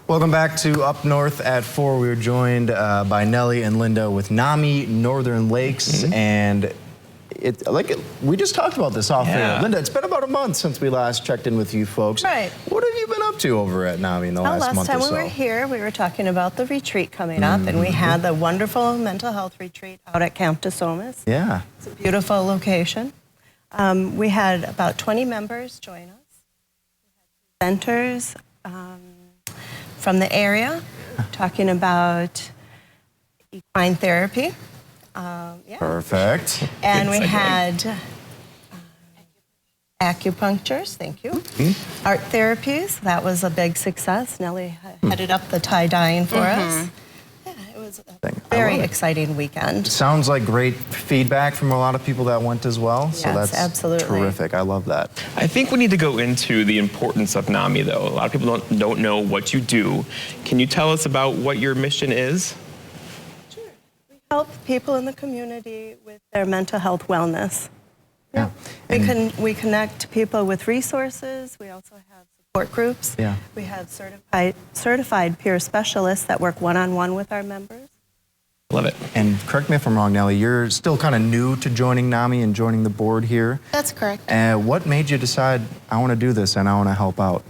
Welcome back to Up North at 4. We were joined by Nellie and Linda with NAMI Northern Lakes, and we just talked about this off air. Linda, it's been about a month since we last checked in with you folks. Right. What have you been up to over at NAMI in the last month or so? Last time we were here, we were talking about the retreat coming up, and we had the wonderful mental health retreat out at Camp DeSomas. Yeah. It's a beautiful location. We had about 20 members join us. We had presenters from the area talking about equine therapy. Perfect. And we had acupunctures, thank you. Art therapies, that was a big success. Nellie headed up the tie-dyeing for us. Yeah, it was a very exciting weekend. Sounds like great feedback from a lot of people that went as well. Yes, so that's absolutely terrific. I love that. I think we need to go into the importance of NAMI, though. A lot of people don't know what you do. Can you tell us about what your mission is? Sure. We help people in the community with their mental health wellness. Yeah. We connect people with resources. We also have support groups. Yeah. We have certified peer specialists that work one-on-one with our members. Love it. And correct me if I'm wrong, Nellie, you're still kind of new to joining NAMI and joining the board here. That's correct. What made you decide, I want to do this and I want to help out?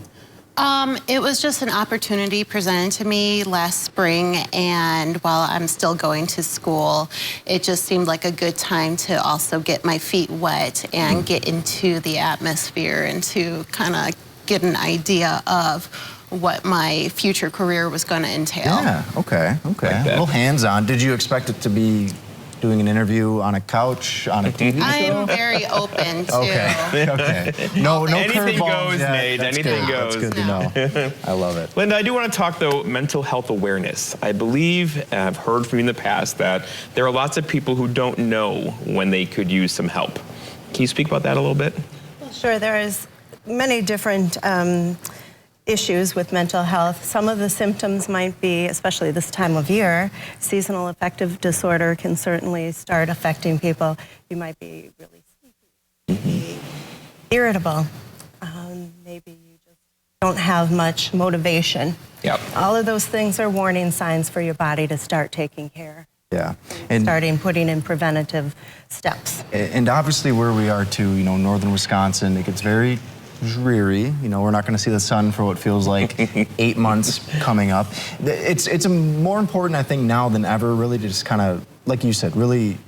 It was just an opportunity presented to me last spring, and while I'm still going to school, it just seemed like a good time to also get my feet wet and get into the atmosphere and to kind of get an idea of what my future career was going to entail. Yeah, okay. Like a little hands-on. Did you expect it to be doing an interview on a couch, on a TV show? I am very open to... Okay. No anything curveballs. goes, Yeah, Nate. that's Anything good. goes. That's good to know. I love it. Linda, I do want to talk, though, mental health awareness. I believe, and I've heard from you in the past, that there are lots of people who don't know when they could use some help. Can you speak about that a little bit? Well, sure. There's many different issues with mental health. Some of the symptoms might be, especially this time of year, seasonal affective disorder can certainly start affecting people. You might be really sleepy, irritable, maybe you just don't have much motivation. Yep. All of those things are warning signs for your body to start taking care. Yeah. Putting in preventative steps. And obviously where we are too, northern Wisconsin, it gets very dreary. We're not going to see the sun for what feels like 8 months coming up. It's more important, I think, now than ever, really, to just kind of, like you said, really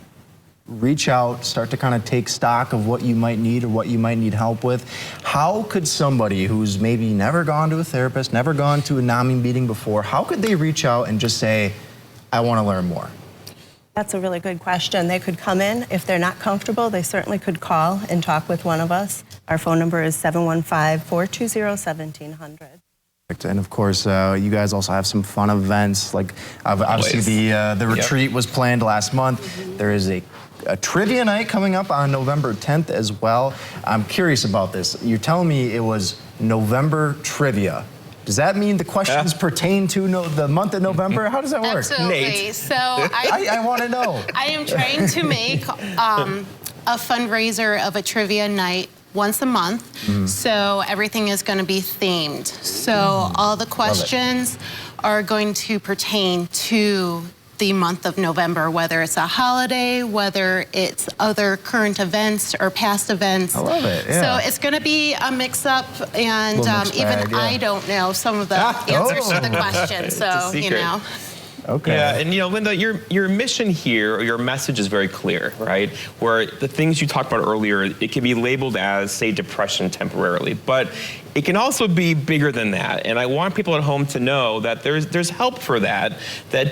reach out, start to kind of take stock of what you might need or what you might need help with. How could somebody who's maybe never gone to a therapist, never gone to a NAMI meeting before, how could they reach out and just say, I want to learn more? That's a really good question. They could come in. If they're not comfortable, they certainly could call and talk with one of us. Our phone number is 715-420-1700. And of course, you guys also have some fun events. Like obviously the retreat was planned last month. There is a trivia night coming up on November 10th as well. I'm curious about this. You're telling me it was November trivia. Does that mean the questions pertain to the month of November? How does that work? Absolutely. Nate. So I want to know. I am trying to make a fundraiser of a trivia night once a month. So everything is going to be themed. So all the questions are going to pertain to the month of November, whether it's a holiday, whether it's other current events or past events. I love it, yeah. So it's going to be a mix-up, and mixed bag, I don't know some of the answers to the questions, so, Okay. Yeah, and Linda, your mission here, or your message is very clear, right? Where the things you talked about earlier, it can be labeled as, say, depression temporarily, but it can also be bigger than that. And I want people at home to know that there's help for that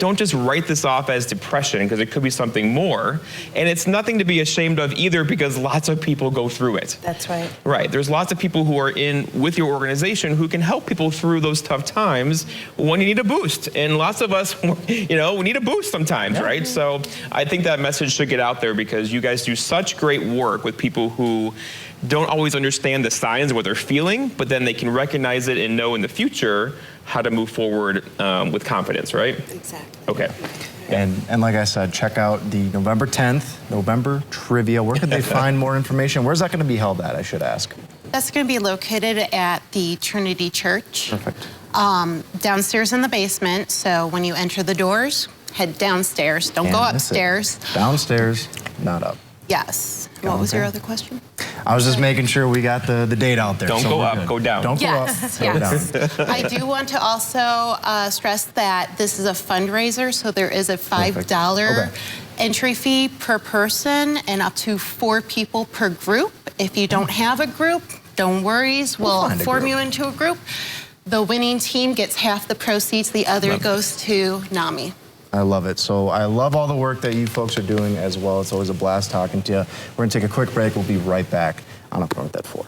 don't just write this off as depression, because it could be something more. And it's nothing to be ashamed of either, because lots of people go through it. That's right. Right, there's lots of people who are with your organization who can help people through those tough times when you need a boost. And lots of us, we need a boost sometimes, right? So I think that message should get out there, because you guys do such great work with people who don't always understand the signs of what they're feeling, but then they can recognize it and know in the future how to move forward with confidence, right? Exactly. Okay. And like I said, check out the November 10th, November Trivia. Where could they find more information? Where's that going to be held at, I should ask? That's going to be located at the Trinity Church. Perfect. downstairs in the basement. So when you enter the doors, head downstairs. Don't go Can't miss it. upstairs. Downstairs, not up. Yes. What was your Okay. other question? I was just making sure we got the date out there. Don't so go we're up, good. go down. Don't Yes, go up, yes. go down. I do want to also stress that this is a fundraiser, so there is a $5 Okay. entry fee per person and up to 4 people per group. If you don't have a group, don't worry, we'll find a form group. you into a group. The winning team gets half the proceeds, the other goes to NAMI. I love it. So I love all the work that you folks are doing as well. It's always a blast talking to you. We're going to take a quick break. We'll be right back on Up North at 4.